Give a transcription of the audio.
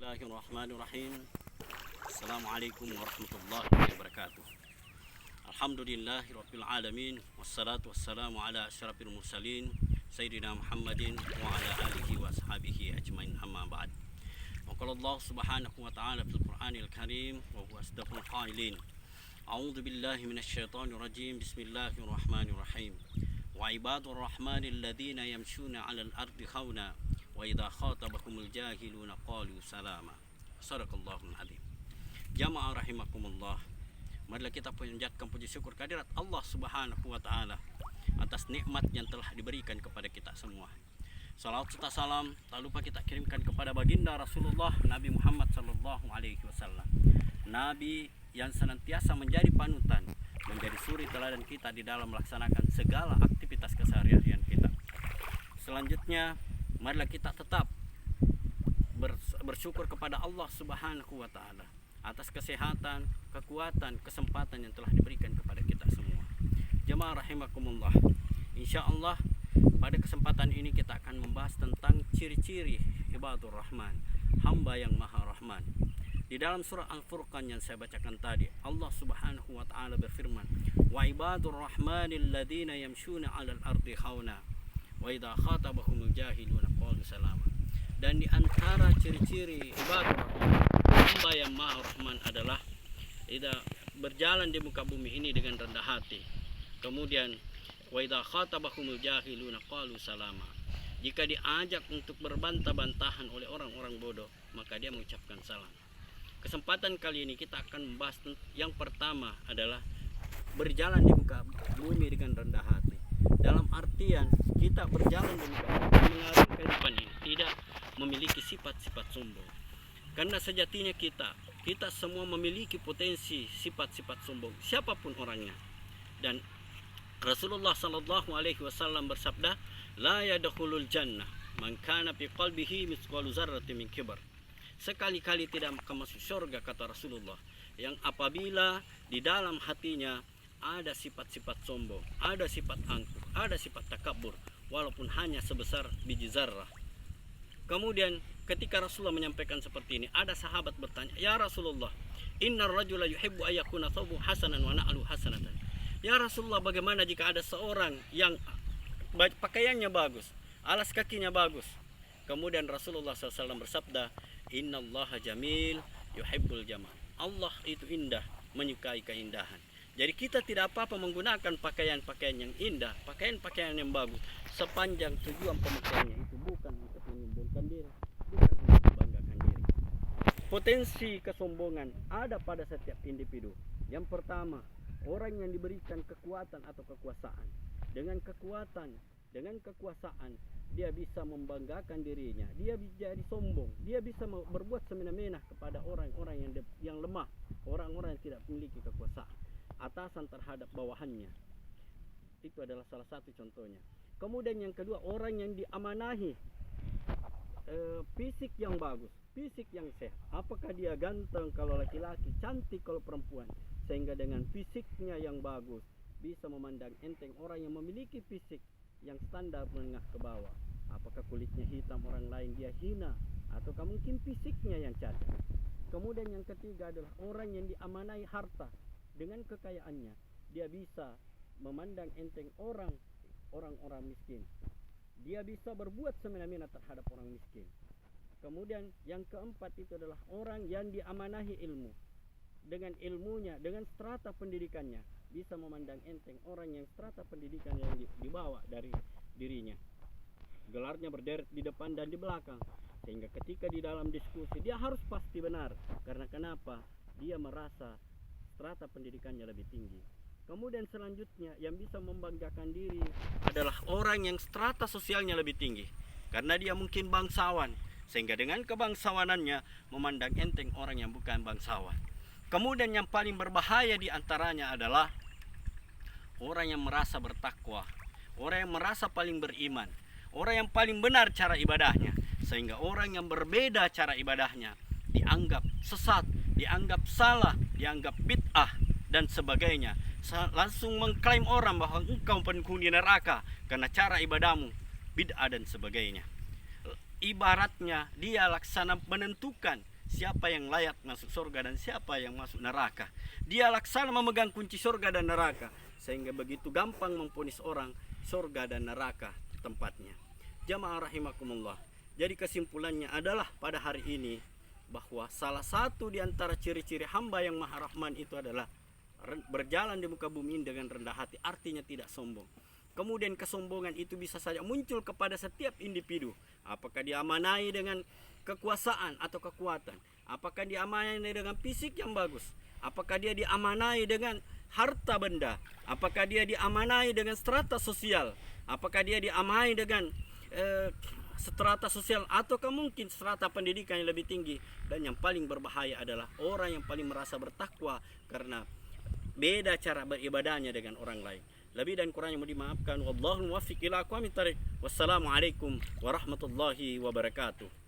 Bismillahirrahmanirrahim. Assalamualaikum warahmatullahi wabarakatuh. Alhamdulillahirabbil alamin wassalatu wassalamu ala asyrafil mursalin sayyidina Muhammadin wa ala alihi wa ashabihi ajmain amma ba'd. Wa qala Allah subhanahu wa ta'ala fil Qur'anil Karim wa huwa asdaqul qailin. A'udzu billahi minasyaitonir rajim. Bismillahirrahmanirrahim. Wa ibadur rahmanil ladzina yamshuna 'alal ardi hauna wa idza khatabahumul jahiluna qalu salama. Shadaqallahul azim. Jamaah rahimakumullah. Marilah kita panjatkan puji syukur kehadirat Allah Subhanahu wa taala atas nikmat yang telah diberikan kepada kita semua. Salawat serta salam tak lupa kita kirimkan kepada baginda Rasulullah Nabi Muhammad sallallahu alaihi wasallam. Nabi yang senantiasa menjadi panutan, menjadi suri teladan kita di dalam melaksanakan segala aktivitas keseharian kita. Selanjutnya, marilah kita tetap bersyukur kepada Allah Subhanahu wa taala atas kesehatan, kekuatan, kesempatan yang telah diberikan kepada kita semua. Jemaah rahimakumullah. Insyaallah pada kesempatan ini kita akan membahas tentang ciri-ciri ibadur rahman, hamba yang maha rahman. Di dalam surah Al-Furqan yang saya bacakan tadi, Allah Subhanahu wa taala berfirman, "Wa ibadur rahmanil ladzina yamshuna 'alal ardi hauna wa idza khatabahumul jahiluna qalu salama." Dan di antara ciri-ciri ibadah hamba yang maha rahman adalah berjalan di muka bumi ini dengan rendah hati. Kemudian wa idza khatabahumul jahiluna qalu salama. Jika diajak untuk berbantah-bantahan oleh orang-orang bodoh, maka dia mengucapkan salam. Kesempatan kali ini kita akan membahas yang pertama adalah berjalan di muka bumi dengan rendah hati. Dalam artian kita berjalan di muka bumi mengarungi kehidupan ini tidak memiliki sifat-sifat sombong. Karena sejatinya kita semua memiliki potensi sifat-sifat sombong, siapapun orangnya. Dan Rasulullah sallallahu alaihi wasallam bersabda, "La yadkhulul jannah man kana fi qalbihi mithqalu dzarratin min kibar." Sekali-kali tidak akan masuk surga, kata Rasulullah, yang apabila di dalam hatinya ada sifat-sifat sombong, ada sifat angkuh, ada sifat takabur, walaupun hanya sebesar biji zarrah. Kemudian ketika Rasulullah menyampaikan seperti ini, ada sahabat bertanya, "Ya Rasulullah, innar rajula yuhibbu ayyakuna thawbuhu hasanan wa na'luhu hasanatan." Ya Rasulullah, bagaimana jika ada seorang yang pakaiannya bagus, alas kakinya bagus? Kemudian Rasulullah SAW bersabda, "Innallaha jamil yuhibbul jamal." Allah itu indah, menyukai keindahan. Jadi kita tidak apa-apa menggunakan pakaian-pakaian yang indah, pakaian-pakaian yang bagus, sepanjang tujuan pemakaiannya itu bukan untuk menyombongkan diri, bukan untuk membanggakan diri. Potensi kesombongan ada pada setiap individu. Yang pertama, orang yang diberikan kekuatan atau kekuasaan. Dengan kekuatan, dengan kekuasaan, dia bisa membanggakan dirinya, dia bisa jadi sombong, dia bisa berbuat semena-mena kepada orang-orang yang lemah, orang-orang yang tidak memiliki kekuasaan, atasan terhadap bawahannya. Itu adalah salah satu contohnya. Kemudian yang kedua, orang yang diamanahi fisik yang bagus, fisik yang sehat. Apakah dia ganteng kalau laki-laki, cantik kalau perempuan, sehingga dengan fisiknya yang bagus bisa memandang enteng orang yang memiliki fisik yang standar menengah ke bawah. Apakah kulitnya hitam, orang lain dia hina, ataukah mungkin fisiknya yang cacat. Kemudian yang ketiga adalah orang yang diamanai harta. Dengan kekayaannya dia bisa memandang enteng orang-orang miskin. Dia bisa berbuat semena-mena terhadap orang miskin. Kemudian yang keempat itu adalah orang yang diamanahi ilmu. Dengan ilmunya, dengan strata pendidikannya, bisa memandang enteng orang yang strata pendidikan yang dibawa dari dirinya. Gelarnya berderet di depan dan di belakang, sehingga ketika di dalam diskusi dia harus pasti benar. Karena kenapa? Dia merasa strata pendidikannya lebih tinggi. Kemudian selanjutnya yang bisa membanggakan diri adalah orang yang strata sosialnya lebih tinggi, karena dia mungkin bangsawan, sehingga dengan kebangsawanannya memandang enteng orang yang bukan bangsawan. Kemudian yang paling berbahaya di antaranya adalah orang yang merasa bertakwa, orang yang merasa paling beriman, orang yang paling benar cara ibadahnya, sehingga orang yang berbeda cara ibadahnya dianggap sesat, dianggap salah, dianggap bid'ah dan sebagainya. Langsung mengklaim orang bahwa engkau penghuni neraka karena cara ibadahmu bid'ah dan sebagainya. ibaratnya dia laksana menentukan siapa yang layak masuk surga dan siapa yang masuk neraka. Dia laksana memegang kunci surga dan neraka, sehingga begitu gampang memvonis orang surga dan neraka tempatnya. Jamaah rahimakumullah. Jadi kesimpulannya adalah pada hari ini bahwa salah satu di antara ciri-ciri hamba yang Maha Rahman itu adalah berjalan di muka bumi ini dengan rendah hati, artinya tidak sombong. Kemudian kesombongan itu bisa saja muncul kepada setiap individu. Apakah diamanai dengan kekuasaan atau kekuatan? Apakah diamanai dengan fisik yang bagus? Apakah dia diamanai dengan harta benda? Apakah dia diamanai dengan strata sosial? Apakah dia diamanai dengan strata sosial ataukah mungkin strata pendidikan yang lebih tinggi? Dan yang paling berbahaya adalah orang yang paling merasa bertakwa karena beda cara beribadahnya dengan orang lain. Lebih dan kurangnya mohon dimaafkan. Wallahul muwaffiq ila aqwamit thariq. Wassalamualaikum warahmatullahi wabarakatuh.